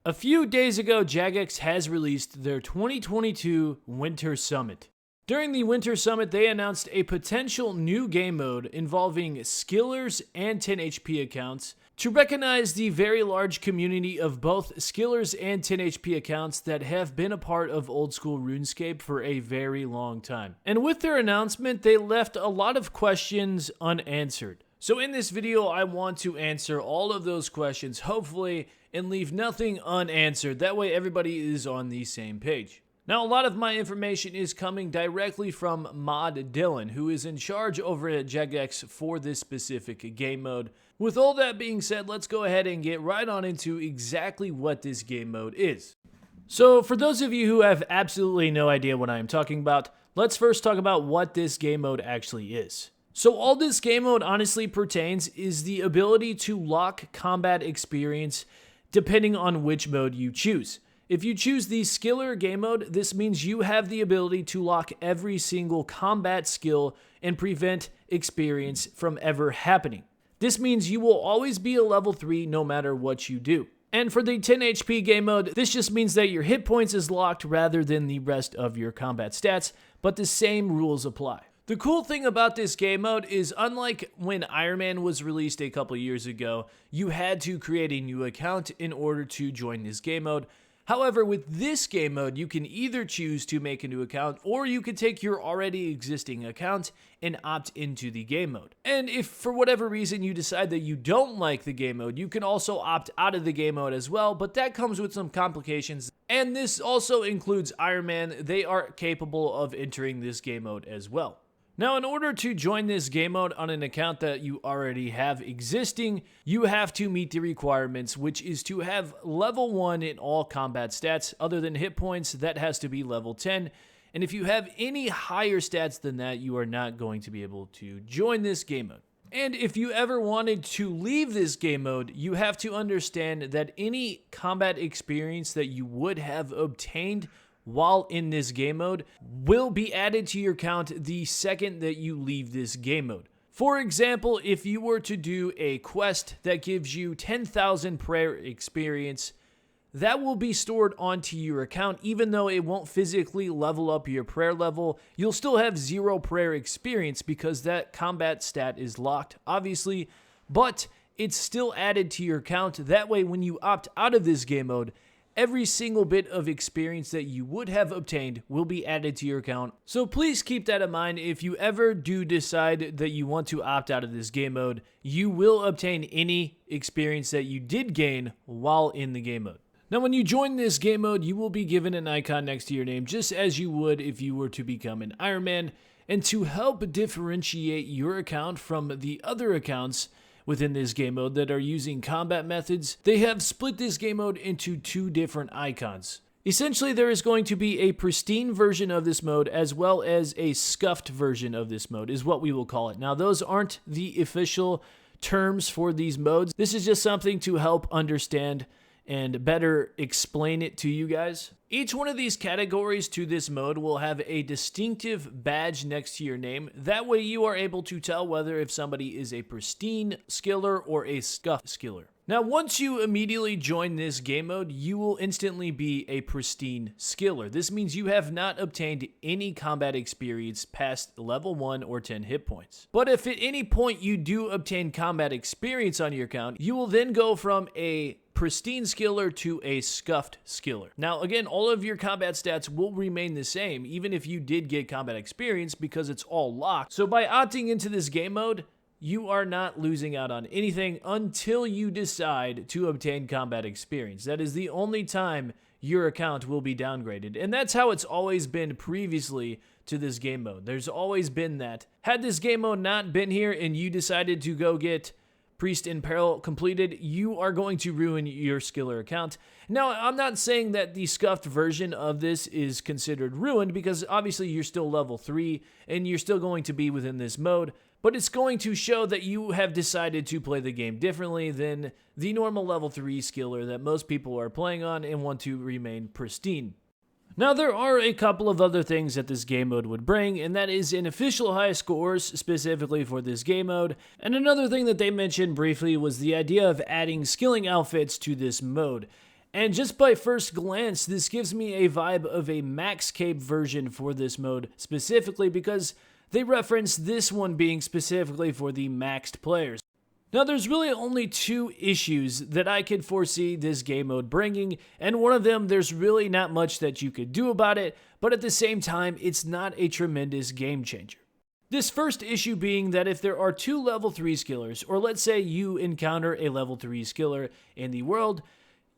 A few days ago, Jagex has released their 2022 Winter Summit. During the Winter Summit, they announced a potential new game mode involving skillers and 10 HP accounts to recognize the very large community of both skillers and 10 HP accounts that have been a part of old school RuneScape for a very long time. And with their announcement, they left a lot of questions unanswered. So in this video, I want to answer all of those questions, hopefully, and leave nothing unanswered. That way everybody is on the same page. Now, a lot of my information is coming directly from Mod Dylan, who is in charge over at Jagex for this specific game mode. With all that being said, let's go ahead and get right on into exactly what this game mode is. So, for those of you who have absolutely no idea what I am talking about, let's first talk about what this game mode actually is. So all this game mode honestly pertains is the ability to lock combat experience depending on which mode you choose. If you choose the skiller game mode, this means you have the ability to lock every single combat skill and prevent experience from ever happening. This means you will always be a level 3 no matter what you do. And for the 10 HP game mode, this just means that your hit points is locked rather than the rest of your combat stats, but the same rules apply. The cool thing about this game mode is, unlike when Iron Man was released a couple years ago, you had to create a new account in order to join this game mode. However, with this game mode, you can either choose to make a new account, or you can take your already existing account and opt into the game mode. And if for whatever reason you decide that you don't like the game mode, you can also opt out of the game mode as well, but that comes with some complications. And this also includes Iron Man. They are capable of entering this game mode as well. Now, in order to join this game mode on an account that you already have existing, you have to meet the requirements, which is to have level 1 in all combat stats. Other than hit points, that has to be level 10. And if you have any higher stats than that, you are not going to be able to join this game mode. And if you ever wanted to leave this game mode, you have to understand that any combat experience that you would have obtained while in this game mode will be added to your account the second that you leave this game mode. For example, if you were to do a quest that gives you 10,000 prayer experience, that will be stored onto your account. Even though it won't physically level up your prayer level, you'll still have 0 prayer experience because that combat stat is locked, obviously, but it's still added to your account. That way, when you opt out of this game mode, every single bit of experience that you would have obtained will be added to your account. So please keep that in mind. If you ever do decide that you want to opt out of this game mode, you will obtain any experience that you did gain while in the game mode. Now, when you join this game mode, you will be given an icon next to your name, just as you would if you were to become an Iron Man. And to help differentiate your account from the other accounts within this game mode that are using combat methods, they have split this game mode into 2 different icons. Essentially, there is going to be a pristine version of this mode as well as a scuffed version of this mode, is what we will call it. Now, those aren't the official terms for these modes. This is just something to help understand and better explain it to you guys. Each one of these categories to this mode will have a distinctive badge next to your name. That way you are able to tell whether if somebody is a pristine skiller or a scuffed skiller. Now, once you immediately join this game mode, you will instantly be a pristine skiller. This means you have not obtained any combat experience past level 1 or 10 hit points. But if at any point you do obtain combat experience on your account, you will then go from a pristine skiller to a scuffed skiller. Now, again, all of your combat stats will remain the same, even if you did get combat experience, because it's all locked. So by opting into this game mode, you are not losing out on anything until you decide to obtain combat experience. That is the only time your account will be downgraded. And that's how it's always been previously to this game mode. There's always been that. Had this game mode not been here and you decided to go get Priest in Peril completed, you are going to ruin your skiller account. Now, I'm not saying that the scuffed version of this is considered ruined, because obviously you're still level 3 and you're still going to be within this mode, but it's going to show that you have decided to play the game differently than the normal level 3 skiller that most people are playing on and want to remain pristine. Now, there are a couple of other things that this game mode would bring, and that is in official high scores specifically for this game mode. And another thing that they mentioned briefly was the idea of adding skilling outfits to this mode. And just by first glance, this gives me a vibe of a max cape version for this mode, specifically because they reference this one being specifically for the maxed players. Now, there's really only two issues that I could foresee this game mode bringing, and one of them, there's really not much that you could do about it, but at the same time, it's not a tremendous game changer. This first issue being that if there are two level 3 skillers, or let's say you encounter a level 3 skiller in the world,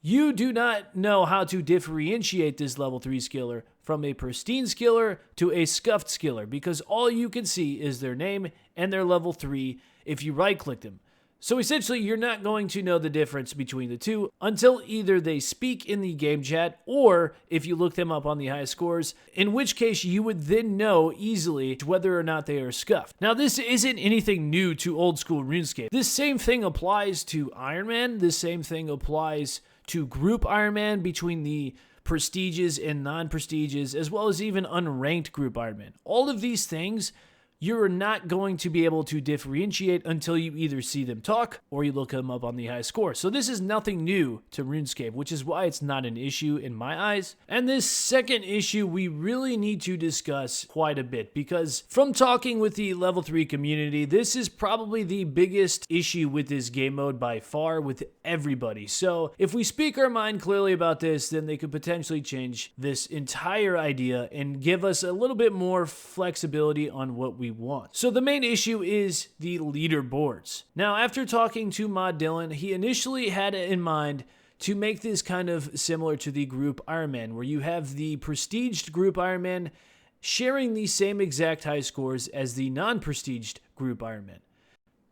you do not know how to differentiate this level 3 skiller from a Pristine skiller to a scuffed skiller, because all you can see is their name and their level 3 if you right-click them. So essentially, you're not going to know the difference between the two until either they speak in the game chat or if you look them up on the high scores, in which case you would then know easily whether or not they are scuffed. Now, this isn't anything new to old school RuneScape. This same thing applies to Iron Man. This same thing applies to Group Iron Man between the prestiges and non-prestiges, as well as even unranked Group Iron Man. All of these things you're not going to be able to differentiate until you either see them talk or you look them up on the high score. So this is nothing new to RuneScape, which is why it's not an issue in my eyes. And this second issue we really need to discuss quite a bit, because from talking with the level 3 community, this is probably the biggest issue with this game mode by far with everybody. So if we speak our mind clearly about this, then they could potentially change this entire idea and give us a little bit more flexibility on what we want. So the main issue is the leaderboards. Now, after talking to Mod Dylan, he initially had it in mind to make this kind of similar to the Group Iron Man, where you have the prestiged Group Iron Man sharing the same exact high scores as the non-prestiged Group Iron Man.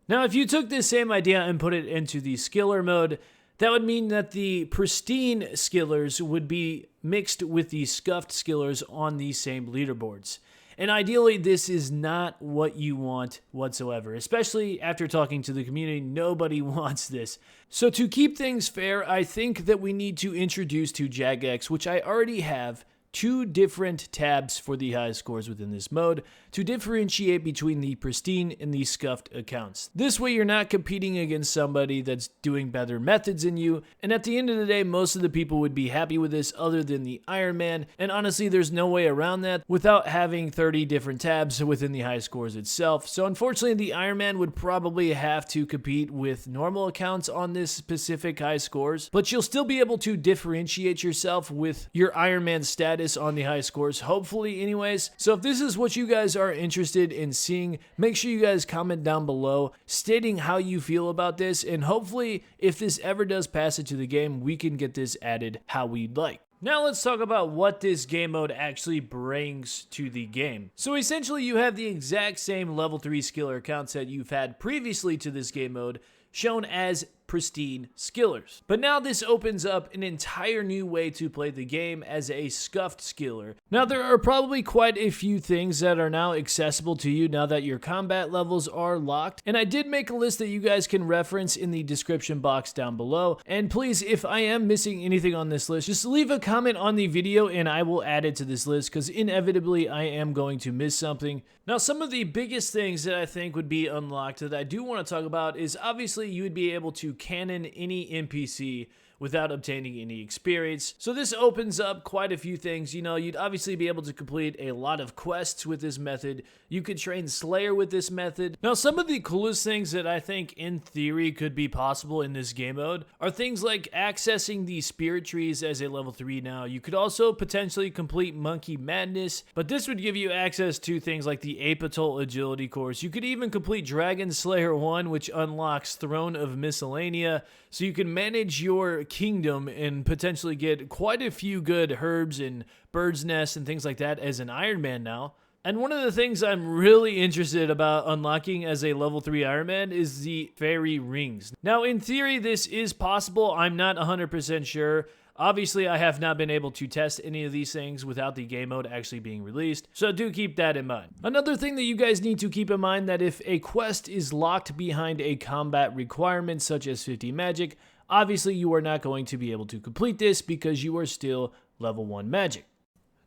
Now, if you took this same idea and put it into the skiller mode, that would mean that the pristine skillers would be mixed with the scuffed skillers on these same leaderboards. And ideally, this is not what you want whatsoever, especially after talking to the community. Nobody wants this. So to keep things fair, I think that we need to introduce to Jagex, which I already have, two different tabs for the high scores within this mode to differentiate between the pristine and the scuffed accounts. This way you're not competing against somebody that's doing better methods than you, and at the end of the day, most of the people would be happy with this other than the Iron Man, and honestly, there's no way around that without having 30 different tabs within the high scores itself. So unfortunately, the Iron Man would probably have to compete with normal accounts on this specific high scores, but you'll still be able to differentiate yourself with your Iron Man status on the high scores, hopefully anyways. So if this is what you guys are interested in seeing, make sure you guys comment down below stating how you feel about this, and hopefully if this ever does pass it to the game, we can get this added how we'd like. Now let's talk about what this game mode actually brings to the game. So essentially you have the exact same level 3 skiller accounts that you've had previously to this game mode shown as pristine skillers. But now this opens up an entire new way to play the game as a scuffed skiller. Now there are probably quite a few things that are now accessible to you now that your combat levels are locked, and I did make a list that you guys can reference in the description box down below. And please, if I am missing anything on this list, just leave a comment on the video and I will add it to this list, because inevitably I am going to miss something. Now some of the biggest things that I think would be unlocked that I do want to talk about is obviously you would be able to cannon any NPC without obtaining any experience. So this opens up quite a few things. You know, you'd obviously be able to complete a lot of quests with this method. You could train Slayer with this method. Now, some of the coolest things that I think in theory could be possible in this game mode are things like accessing the spirit trees as a level 3 now. You could also potentially complete Monkey Madness, but this would give you access to things like the Apatol Agility course. You could even complete Dragon Slayer 1, which unlocks Throne of Miscellanea, so you can manage your kingdom and potentially get quite a few good herbs and bird's nests and things like that as an Iron Man now. And one of the things I'm really interested about unlocking as a level 3 Iron Man is the fairy rings. Now, in theory, this is possible. I'm not 100% sure. Obviously, I have not been able to test any of these things without the game mode actually being released, so do keep that in mind. Another thing that you guys need to keep in mind, that if a quest is locked behind a combat requirement such as 50 magic, obviously you are not going to be able to complete this because you are still level 1 magic.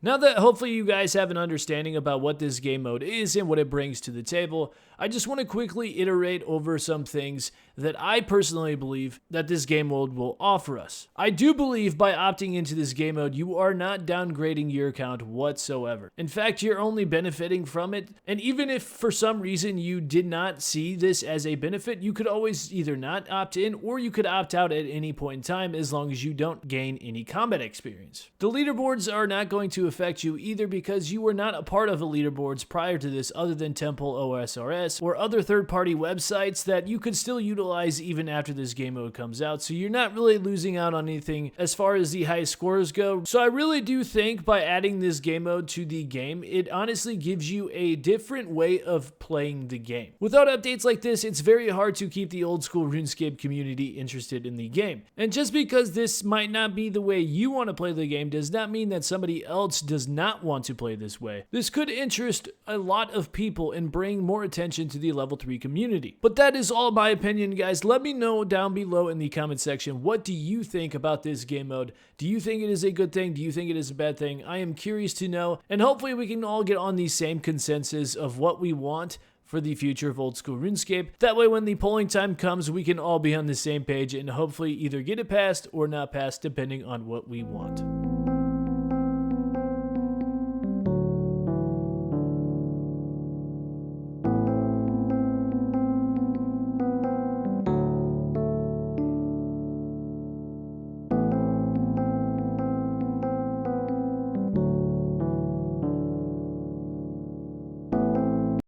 Now that hopefully you guys have an understanding about what this game mode is and what it brings to the table, I just want to quickly iterate over some things that I personally believe that this game mode will offer us. I do believe by opting into this game mode, you are not downgrading your account whatsoever. In fact, you're only benefiting from it, and even if for some reason you did not see this as a benefit, you could always either not opt in or you could opt out at any point in time as long as you don't gain any combat experience. The leaderboards are not going to affect you either because you were not a part of the leaderboards prior to this other than Temple OSRS or other third-party websites that you could still utilize even after this game mode comes out, so you're not really losing out on anything as far as the high scores go. So I really do think by adding this game mode to the game, it honestly gives you a different way of playing the game. Without updates like this, it's very hard to keep the old school RuneScape community interested in the game. And just because this might not be the way you want to play the game does not mean that somebody else does not want to play this way. This could interest a lot of people and bring more attention to the level 3 community. But that is all my opinion, guys. Let me know down below in the comment section, what do you think about this game mode? Do you think it is a good thing? Do you think it is a bad thing? I am curious to know, and hopefully we can all get on the same consensus of what we want for the future of old school RuneScape. That way when the polling time comes, we can all be on the same page and hopefully either get it passed or not passed depending on what we want.